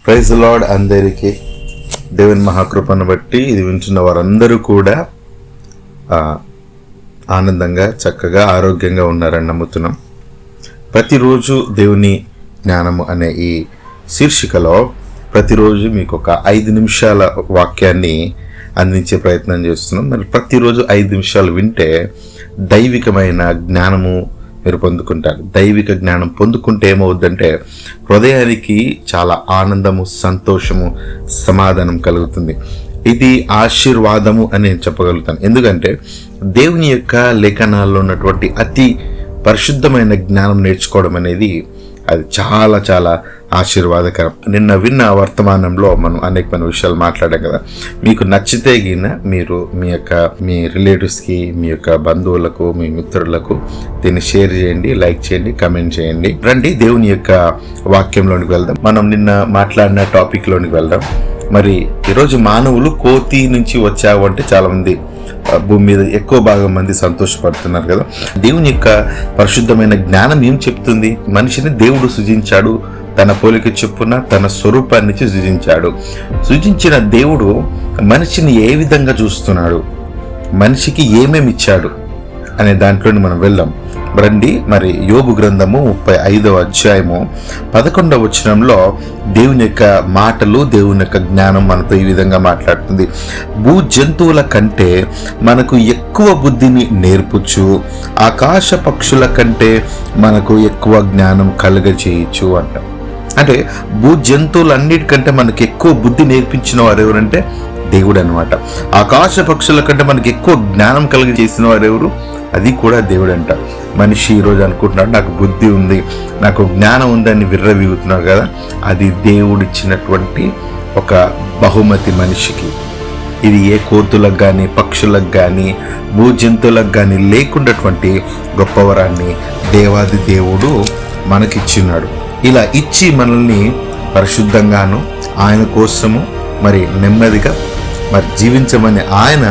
Praise lord అందరికీ. దేవుని మహాకృపను బట్టి ఇది వింటున్న వారందరూ కూడా ఆనందంగా, చక్కగా, ఆరోగ్యంగా ఉన్నారని నమ్ముతున్నాం. ప్రతిరోజు దేవుని జ్ఞానము అనే ఈ శీర్షికలో ప్రతిరోజు మీకు ఒక 5 నిమిషాల వాక్యాన్ని అందించే ప్రయత్నం చేస్తున్నాం. మరి ప్రతిరోజు 5 నిమిషాలు వింటే దైవికమైన జ్ఞానము మీరు పొందుకుంటారు. దైవిక జ్ఞానం పొందుకుంటే ఏమవుద్దంటే హృదయానికి చాలా ఆనందము, సంతోషము, సమాధానం కలుగుతుంది. ఇది ఆశీర్వాదము అని నేను చెప్పగలుగుతాను. ఎందుకంటే దేవుని యొక్క లేఖనాల్లో ఉన్నటువంటి అతి పరిశుద్ధమైన జ్ఞానం నేర్చుకోవడం అనేది అది చాలా చాలా ఆశీర్వాదకరం. నిన్న విన్న వర్తమానంలో మనం అనేకమైన విషయాలు మాట్లాడాం కదా. మీకు నచ్చితే గిన మీరు మీ రిలేటివ్స్కి, మీ యొక్క బంధువులకు, మీ మిత్రులకు దీన్ని షేర్ చేయండి, లైక్ చేయండి, కమెంట్ చేయండి. రండి దేవుని యొక్క వాక్యంలోనికి వెళ్దాం. మనం నిన్న మాట్లాడిన టాపిక్లోనికి వెళ్దాం. మరి ఈరోజు మానవులు కోతి నుంచి వచ్చావు అంటే చాలా మంది భూమి మీద ఎక్కువ భాగం మంది సంతోషపడుతున్నారు కదా. దేవుని యొక్క పరిశుద్ధమైన జ్ఞానం ఏం చెప్తుంది? మనిషిని దేవుడు సృజించాడు, తన పోలిక చొప్పున తన స్వరూపాన్ని సృజించాడు. సృజించిన దేవుడు మనిషిని ఏ విధంగా చూస్తున్నాడు, మనిషికి ఏమేమి ఇచ్చాడు అనే దాంట్లోని మనం వెళ్దాం. రండి. మరి యోబు గ్రంథము 35వ అధ్యాయము 11వ వచనంలో దేవుని యొక్క మాటలు, దేవుని యొక్క జ్ఞానం మనతో ఈ విధంగా మాట్లాడుతుంది. భూ జంతువుల కంటే మనకు ఎక్కువ బుద్ధిని నేర్పుచు, ఆకాశ పక్షుల కంటే మనకు ఎక్కువ జ్ఞానం కలుగజేయచ్చు అంట. అంటే భూ జంతువులన్నిటికంటే మనకు ఎక్కువ బుద్ధి నేర్పించిన వారు ఎవరంటే దేవుడు అనమాట. ఆకాశ పక్షుల కంటే మనకి ఎక్కువ జ్ఞానం కలిగజేసిన వారు ఎవరు? అది కూడా దేవుడు అంట. మనిషి ఈరోజు అనుకుంటున్నాడు నాకు బుద్ధి ఉంది, నాకు జ్ఞానం ఉందని విర్రవీగుతున్నాడు కదా. అది దేవుడిచ్చినటువంటి ఒక బహుమతి మనిషికి. ఇది ఏ కోతులకు కానీ, పక్షులకు కానీ, భూజంతువులకు కానీ లేకున్నటువంటి గొప్ప వరాన్ని దేవాది దేవుడు మనకిచ్చిన్నాడు. ఇలా ఇచ్చి మనల్ని పరిశుద్ధంగాను ఆయన కోసము మరి నెమ్మదిగా మరి జీవించమని ఆయన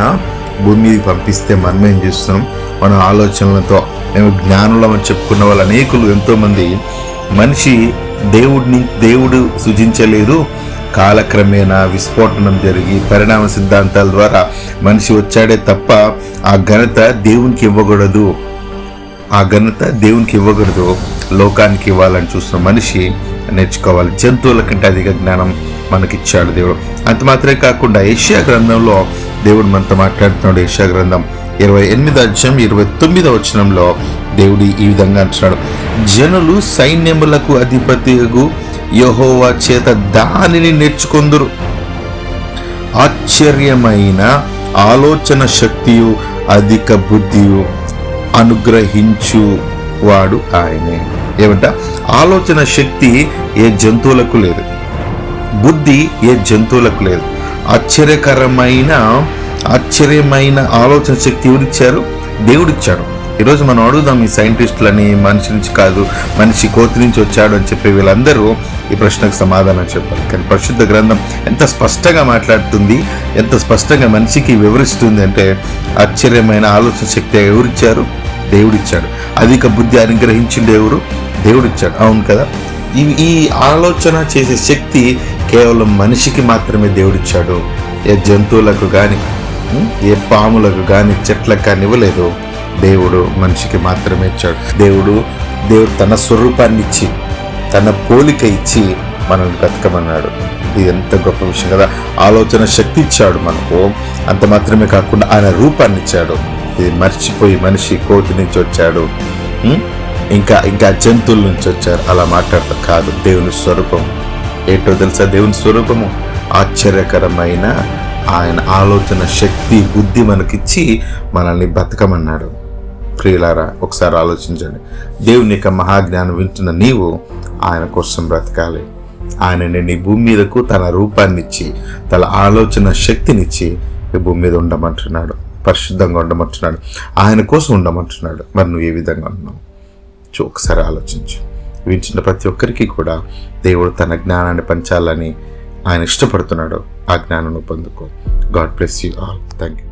భూమి మీదకి పంపిస్తే మనం ఏం చేస్తున్నాం? మన ఆలోచనలతో మేము జ్ఞానులమని చెప్పుకున్న వాళ్ళు అనేకులు, ఎంతోమంది మనిషి దేవుడు సృజించలేదు, కాలక్రమేణా విస్ఫోటనం జరిగి పరిణామ సిద్ధాంతాల ద్వారా మనిషి వచ్చాడే తప్ప ఆ ఘనత దేవునికి ఇవ్వకూడదు, లోకానికి ఇవ్వాలని చూస్తున్న మనిషి నేర్చుకోవాలి. జంతువుల కంటే అధిక జ్ఞానం మనకిచ్చాడు దేవుడు. అంత మాత్రమే కాకుండా యెషయా గ్రంథంలో దేవుడు మనతో మాట్లాడుతున్నాడు. యెషయా గ్రంథం 28వ అధ్యాయం 29వ వచనంలో దేవుడు ఈ విధంగా అంటున్నాడు, జనులు సైన్యములకు అధిపతియగు యెహోవా చేత దానిని నేర్చుకొందురు, ఆశ్చర్యమైన ఆలోచన శక్తియు అధిక బుద్ధియు అనుగ్రహించువాడు ఆయనే. ఏమంట? ఆలోచన శక్తి ఏ జంతువులకు లేదు, బుద్ధి ఏ జంతువులకు లేదు. ఆశ్చర్యమైన ఆలోచన శక్తి ఎవరిచ్చారు? దేవుడిచ్చాడు. ఈరోజు మనం అడుగుదాం, ఈ సైంటిస్టులని మనిషి నుంచి కాదు, మనిషి కోతి నుంచి వచ్చాడు అని చెప్పే వీళ్ళందరూ ఈ ప్రశ్నకు సమాధానం చెప్పారు. కానీ పరిశుద్ధ గ్రంథం ఎంత స్పష్టంగా మాట్లాడుతుంది, ఎంత స్పష్టంగా మనిషికి వివరిస్తుంది అంటే ఆశ్చర్యమైన ఆలోచన శక్తి ఎవరిచ్చారు? దేవుడిచ్చాడు. అధిక బుద్ధి అనుగ్రహించింది ఎవరు? దేవుడిచ్చాడు. అవును కదా. ఈ ఆలోచన చేసే శక్తి కేవలం మనిషికి మాత్రమే దేవుడిచ్చాడు. ఏ జంతువులకు కానీ, ఏ పాములకు కానీ, చెట్లకు కానీ ఇవ్వలేదు. దేవుడు మనిషికి మాత్రమే ఇచ్చాడు. దేవుడు తన స్వరూపాన్ని ఇచ్చి, తన పోలిక ఇచ్చి మనల్ని బ్రతకమన్నాడు. ఇది ఎంత గొప్ప విషయం కదా. ఆలోచన శక్తి ఇచ్చాడు మనకు. అంత మాత్రమే కాకుండా ఆయన రూపాన్ని ఇచ్చాడు. ఇది మర్చిపోయి మనిషి కోతి నుంచి వచ్చాడు, ఇంకా జంతువుల నుంచి వచ్చారు అలా మాట్లాడతారు కాదు. దేవుని స్వరూపం ఏంటో తెలుసా? దేవుని స్వరూపము ఆశ్చర్యకరమైన ఆయన ఆలోచన శక్తి, బుద్ధి మనకిచ్చి మనల్ని బ్రతకమన్నాడు. ప్రియులారా, ఒకసారి ఆలోచించండి. దేవుని యొక్క మహాజ్ఞానం వింటున్న నీవు ఆయన కోసం బ్రతకాలి. ఆయనని నీ భూమి మీదకు తన రూపాన్ని ఇచ్చి, తన ఆలోచన శక్తినిచ్చి ఈ భూమి మీద ఉండమంటున్నాడు. పరిశుద్ధంగా ఉండమంటున్నాడు, ఆయన కోసం ఉండమంటున్నాడు. మరి నువ్వు ఏ విధంగా ఉన్నావు? ఒకసారి ఆలోచించు. వింటున్న ప్రతి ఒక్కరికి కూడా దేవుడు తన జ్ఞానాన్ని పంచాలని ఆయన ఇష్టపడుతున్నాడు. ఆ జ్ఞానాన్ని పొందుకో. God bless you all. Thank you.